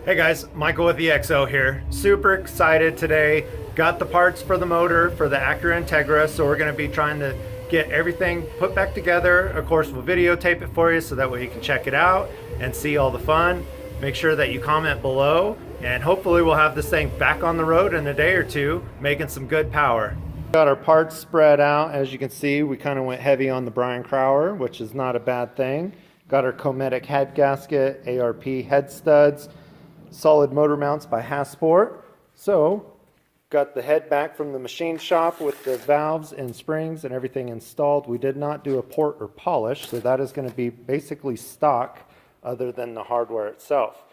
Hey guys, Michael with the Exo here. Super excited today. Got the parts for the motor for the Acura Integra, so we're going to be trying to get everything put back together. Of course, we'll videotape it for you so that way you can check it out and see all the fun. Make sure that you comment below, and hopefully we'll have this thing back on the road in a day or two, making some good power. Got our parts spread out. As you can see, we kind of went heavy on the Brian Crower, which is not a bad thing. Got our Cometic head gasket, ARP head studs, solid motor mounts by Hasport. So got the head back from the machine shop with the valves and springs and everything installed. We did not do a port or polish, so that is going to be basically stock other than the hardware itself.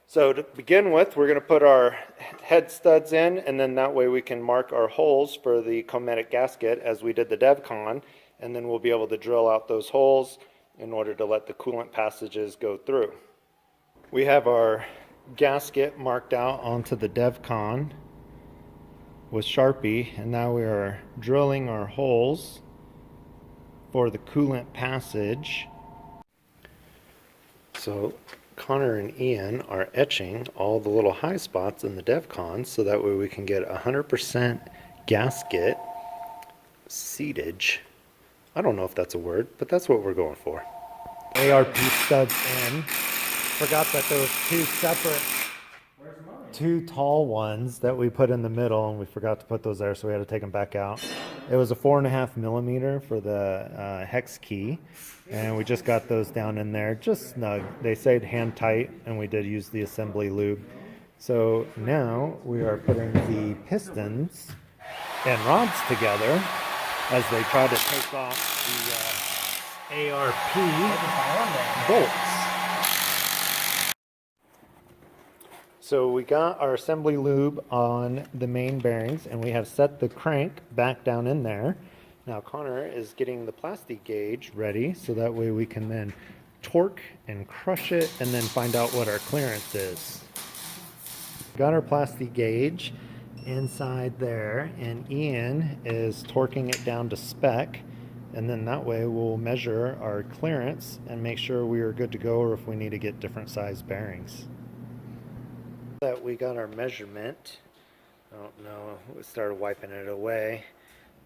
So to begin with, we're going to put our head studs in, and then that way we can mark our holes for the Cometic gasket as we did the DevCon, and then we'll be able to drill out those holes in order to let the coolant passages go through. We have our gasket marked out onto the DevCon with Sharpie, and now we are drilling our holes for the coolant passage. So Connor and Ian are etching all the little high spots in the DevCon so that way we can get 100% gasket seatage. I don't know if that's a word, but that's what we're going for. ARP studs in. Forgot that there was two tall ones that we put in the middle, and we forgot to put those there, so we had to take them back out. It was a 4.5 millimeter for the hex key, and we just got those down in there just snug. They stayed hand tight, and we did use the assembly lube. So now we are putting the pistons and rods together as they try to take off the ARP bolts. So we got our assembly lube on the main bearings, and we have set the crank back down in there. Now Connor is getting the plastic gauge ready so that way we can then torque and crush it and then find out what our clearance is. Got our plastic gauge inside there, and Ian is torquing it down to spec, and then that way we'll measure our clearance and make sure we are good to go, or if we need to get different size bearings. That we got our measurement. I don't know, we started wiping it away,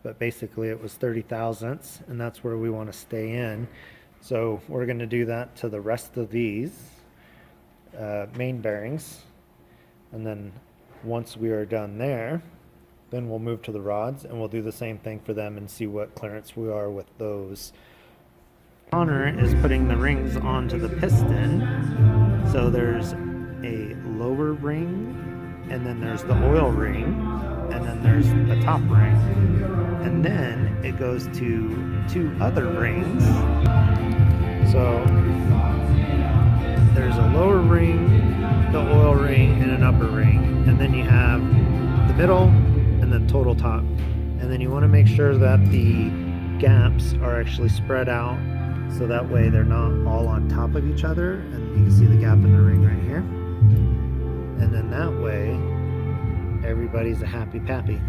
but basically it was 30 thousandths, and that's where we want to stay in. So we're going to do that to the rest of these main bearings, and then once we are done there, then we'll move to the rods and we'll do the same thing for them and see what clearance we are with those. Connor is putting the rings onto the piston. So there's a lower ring, and then there's the oil ring, and then there's the top ring, and then it goes to two other rings. So there's a lower ring, the oil ring, and an upper ring, and then you have the middle and the total top, and then you want to make sure that the gaps are actually spread out so that way they're not all on top of each other, and you can see the gap in the ring right here. And then that way, everybody's a happy pappy.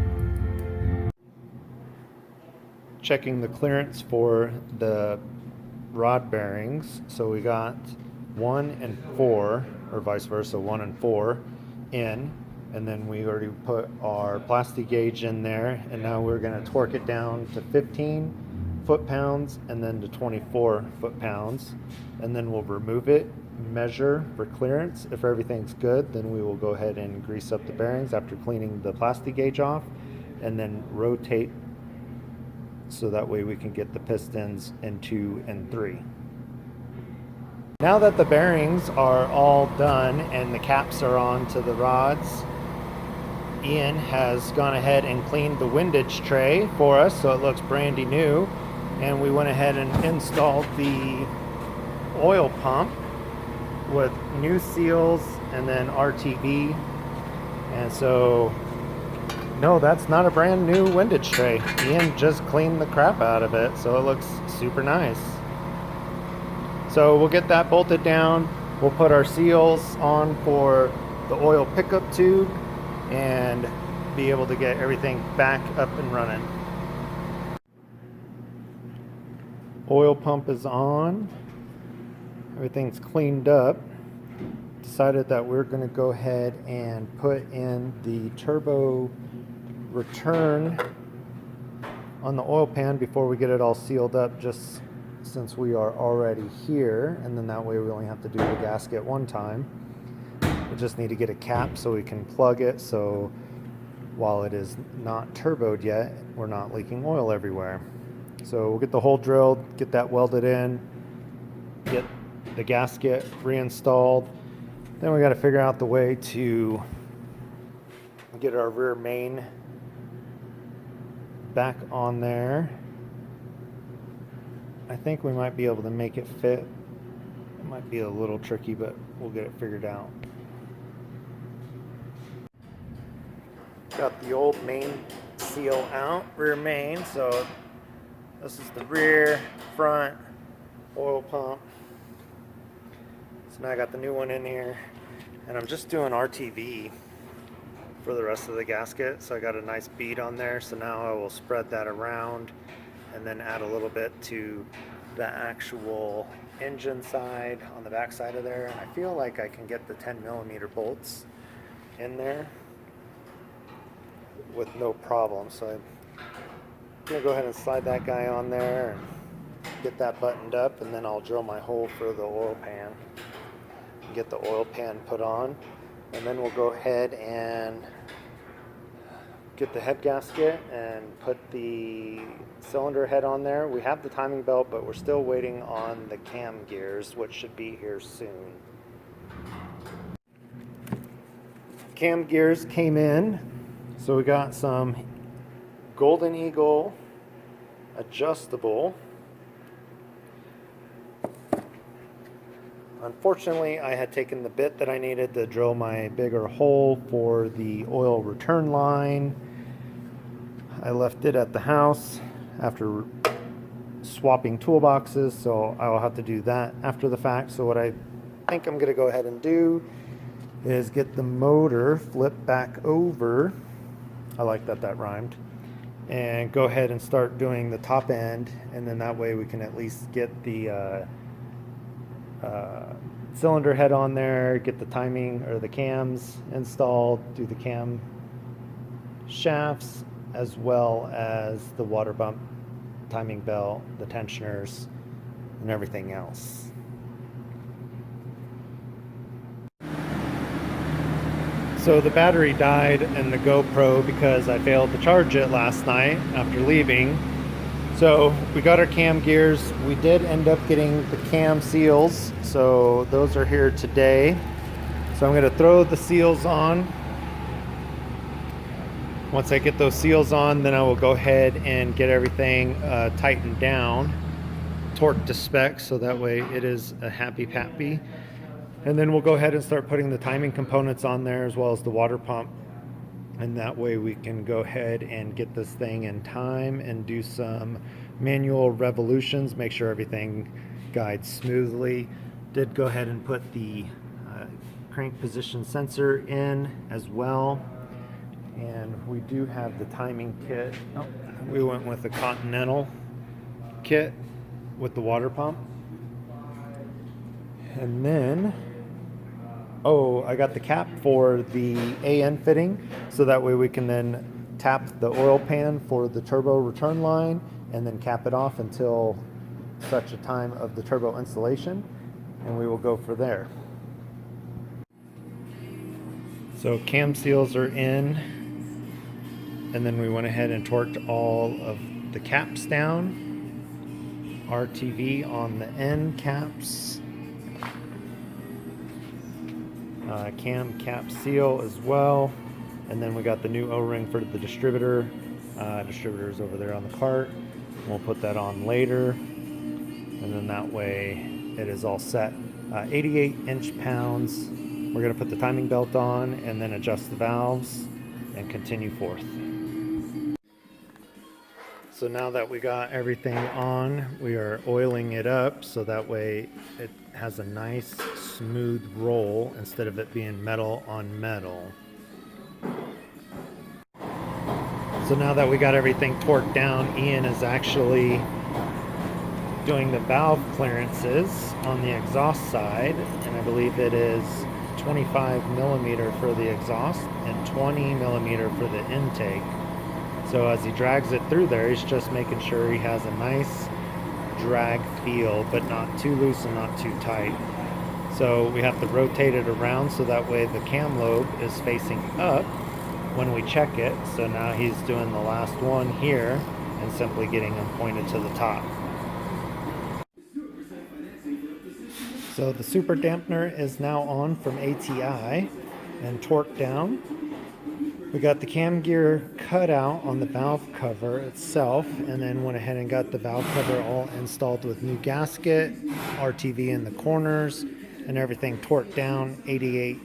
Checking the clearance for the rod bearings. So we got 1 and 4, or vice versa, 1 and 4 in. And then we already put our plastic gauge in there. And now we're going to torque it down to 15 foot-pounds and then to 24 foot-pounds. And then we'll remove it, measure for clearance. If everything's good, then we will go ahead and grease up the bearings after cleaning the plastic gauge off, and then rotate so that way we can get the pistons in 2 and 3. Now that the bearings are all done and the caps are on to the rods, Ian has gone ahead and cleaned the windage tray for us so it looks brandy new, and we went ahead and installed the oil pump with new seals and then RTV. And so no, that's not a brand new windage tray. Ian just cleaned the crap out of it, so it looks super nice. So we'll get that bolted down. We'll put our seals on for the oil pickup tube and be able to get everything back up and running. Oil pump is on. Everything's cleaned up. decided that we're going to go ahead and put in the turbo return on the oil pan before we get it all sealed up, just since we are already here, and then that way we only have to do the gasket one time. We just need to get a cap so we can plug it, so while it is not turboed yet, we're not leaking oil everywhere. So we'll get the hole drilled, get that welded in, get the gasket reinstalled. Then we got to figure out the way to get our rear main back on there. I think we might be able to make it fit. It might be a little tricky, but we'll get it figured out. Got the old main seal out, rear main. So this is the rear, front, oil pump. So now I got the new one in here, and I'm just doing RTV for the rest of the gasket. So I got a nice bead on there. So now I will spread that around and then add a little bit to the actual engine side on the back side of there. And I feel like I can get the 10mm bolts in there with no problem. So I'm gonna go ahead and slide that guy on there and get that buttoned up, and then I'll drill my hole for the oil pan and get the oil pan put on. And then we'll go ahead and get the head gasket and put the cylinder head on there. We have the timing belt, but we're still waiting on the cam gears, which should be here soon. Cam gears came in, so we got some Golden Eagle adjustable. Unfortunately, I had taken the bit that I needed to drill my bigger hole for the oil return line. I left it at the house after swapping toolboxes, so I will have to do that after the fact. So what I think I'm going to go ahead and do is get the motor flipped back over. I like that that rhymed. And go ahead and start doing the top end, and then that way we can at least get the cylinder head on there, get the timing or the cams installed, do the cam shafts, as well as the water bump, timing belt, the tensioners, and everything else. So the battery died in the GoPro because I failed to charge it last night after leaving. So we got our cam gears. We did end up getting the cam seals, so those are here today. So I'm going to throw the seals on. Once I get those seals on, then I will go ahead and get everything tightened down, torqued to spec, so that way it is a happy pappy. And then we'll go ahead and start putting the timing components on there, as well as the water pump. And that way we can go ahead and get this thing in time and do some manual revolutions, make sure everything guides smoothly. Did go ahead and put the crank position sensor in as well. And we do have the timing kit. Oh, we went with the Continental kit with the water pump. And then, oh, I got the cap for the AN fitting, so that way we can then tap the oil pan for the turbo return line and then cap it off until such a time of the turbo installation, and we will go for there. So cam seals are in, and then we went ahead and torqued all of the caps down. RTV on the end caps. Cam cap seal as well, and then we got the new O-ring for the distributor. Distributor is over there on the cart. We'll put that on later, and then that way it is all set. 88 inch-pounds. We're going to put the timing belt on and then adjust the valves and continue forth. So now that we got everything on, we are oiling it up so that way it has a nice smooth roll instead of it being metal on metal. So now that we got everything torqued down, Ian is actually doing the valve clearances on the exhaust side, and I believe it is 25 millimeter for the exhaust and 20 millimeter for the intake. So as he drags it through there, he's just making sure he has a nice drag feel, but not too loose and not too tight. So we have to rotate it around so that way the cam lobe is facing up when we check it. So now he's doing the last one here and simply getting them pointed to the top. So the super dampener is now on from ATI and torqued down. We got the cam gear cut out on the valve cover itself, and then went ahead and got the valve cover all installed with new gasket, RTV in the corners, and everything torqued down 88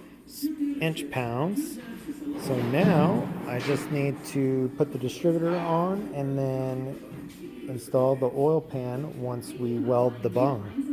inch-pounds. So now I just need to put the distributor on and then install the oil pan once we weld the bung.